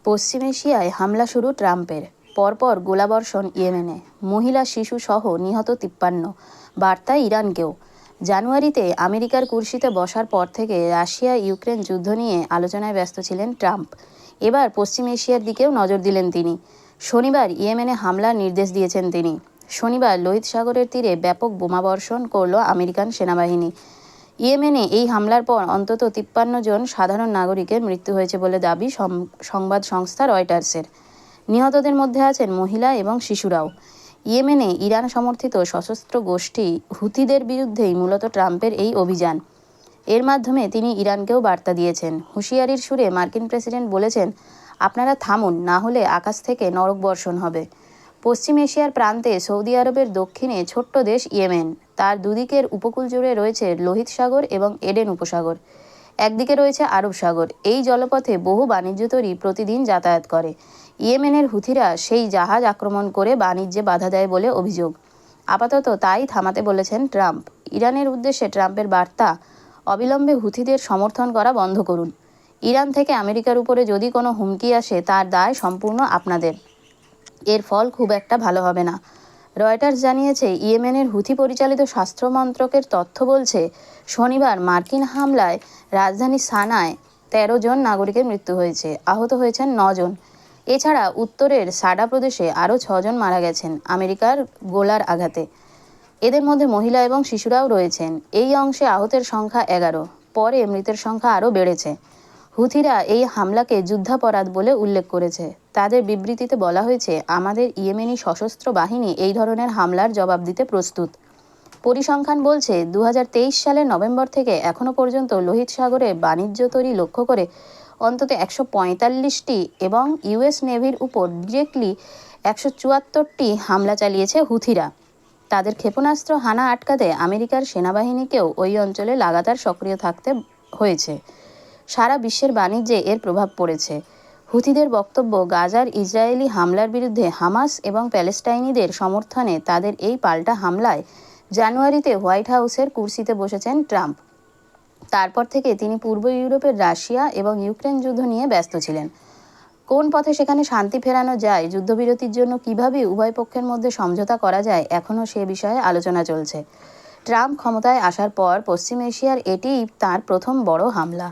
পশ্চিম এশিয়ায় হামলা শুরু ট্রাম্পের, পরপর গোলাবর্ষণ ইয়েমেনে, মহিলা শিশু সহ নিহত 53, বার্তা ইরানকেও। জানুয়ারিতে আমেরিকার কুর্সিতে বসার পর থেকে রাশিয়া ইউক্রেন যুদ্ধ নিয়ে আলোচনায় ব্যস্ত ছিলেন ট্রাম্প। এবার পশ্চিম এশিয়ার দিকেও নজর দিলেন তিনি। শনিবার ইয়েমেনে হামলার নির্দেশ দিয়েছেন তিনি। শনিবার লোহিত সাগরের তীরে ব্যাপক বোমাবর্ষণ করল আমেরিকান সেনাবাহিনী। ইয়েমেনে এই হামলার পর অন্তত 53 জন সাধারণ নাগরিকের মৃত্যু হয়েছে বলে দাবি সংবাদ সংস্থা রয়টার্সের। নিহতদের মধ্যে আছেন মহিলা এবং শিশুরাও। ইয়েমেনে ইরান সমর্থিত সশস্ত্র গোষ্ঠী হুথিদের বিরুদ্ধেই মূলত ট্রাম্পের এই অভিযান। এর মাধ্যমে তিনি ইরানকেও বার্তা দিয়েছেন। হুঁশিয়ারির সুরে মার্কিন প্রেসিডেন্ট বলেছেন, আপনারা থামুন, না হলে আকাশ থেকে নরক বর্ষণ হবে। পশ্চিম এশিয়ার প্রান্তে সৌদি আরবের দক্ষিণে ছোট্ট দেশ ইয়েমেন। তার দুদিকের উপকূল জুড়ে রয়েছে লোহিত সাগর এবং এডেন উপসাগর। একদিকে রয়েছে আরব সাগর। এই জলপথে বহু বাণিজ্য তরী প্রতিদিন যাতায়াত করে। ইয়েমেনের হুথিরা সেই জাহাজ আক্রমণ করে বাণিজ্যে বাধা দেয় বলে অভিযোগ। আপাতত তাই থামাতে বলেছেন ট্রাম্প। ইরানের উদ্দেশ্যে ট্রাম্পের বার্তা, অবিলম্বে হুথিদের সমর্থন করা বন্ধ করুন। ইরান থেকে আমেরিকার উপরে যদি কোনো হুমকি আসে তার দায় সম্পূর্ণ আপনাদের। এর ফল খুব একটা ভালো হবে না। রয়টার্স জানিয়েছে, ইয়েমেনের হুথি পরিচালিত স্বাস্থ্য মন্ত্রকের তথ্য বলছে, শনিবার মার্কিন হামলায় রাজধানী সানায় 13 জন নাগরিকের মৃত্যু হয়েছে, আহত হয়েছেন 9 জন। এছাড়া উত্তরের সাডা প্রদেশে আরও 6 জন মারা গেছেন আমেরিকার গোলার আঘাতে। এদের মধ্যে মহিলা এবং শিশুরাও রয়েছেন। এই অংশে আহতের সংখ্যা 11, পরে মৃতের সংখ্যা আরও বেড়েছে। হুথিরা এই হামলাকে যুদ্ধাপরাধ বলে উল্লেখ করেছে। তাদের বিবৃতিতে বলা হয়েছে, আমাদের ইয়েমেনি সশস্ত্র বাহিনী এই ধরনের হামলার জবাব দিতে প্রস্তুত। পরিসংখ্যান বলছে, 2023 সালের নভেম্বর থেকে এখনও পর্যন্ত লোহিত সাগরে বাণিজ্য তরী লক্ষ্য করে অন্তত 145টি এবং ইউএস নেভির উপর ডিরেক্টলি 174টি হামলা চালিয়েছে হুথিরা। তাদের ক্ষেপণাস্ত্র হানা আটকাতে আমেরিকার সেনাবাহিনীকেও ওই অঞ্চলে লাগাতার সক্রিয় থাকতে হয়েছে। সারা বিশ্বের বাণিজ্যে এর প্রভাব পড়েছে। হুথিদের বক্তব্য, গাজার ইসরায়েলি হামলার বিরুদ্ধে হামাস এবং প্যালেস্টাইনিদের সমর্থনে তাদের এই পাল্টা হামলায় জানুয়ারিতে হোয়াইট হাউসের কুর্সিতে বসেছেন ট্রাম্প। তারপর থেকে তিনি পূর্ব ইউরোপের রাশিয়া এবং ইউক্রেন যুদ্ধ নিয়ে ব্যস্ত ছিলেন। কোন পথে সেখানে শান্তি ফেরানো যায়, যুদ্ধবিরতির জন্য কিভাবে উভয় পক্ষের মধ্যে সমঝোতা করা যায়, এখনও সে বিষয়ে আলোচনা চলছে। ট্রাম্প ক্ষমতায় আসার পর পশ্চিম এশিয়ার এটিই তাঁর প্রথম বড় হামলা।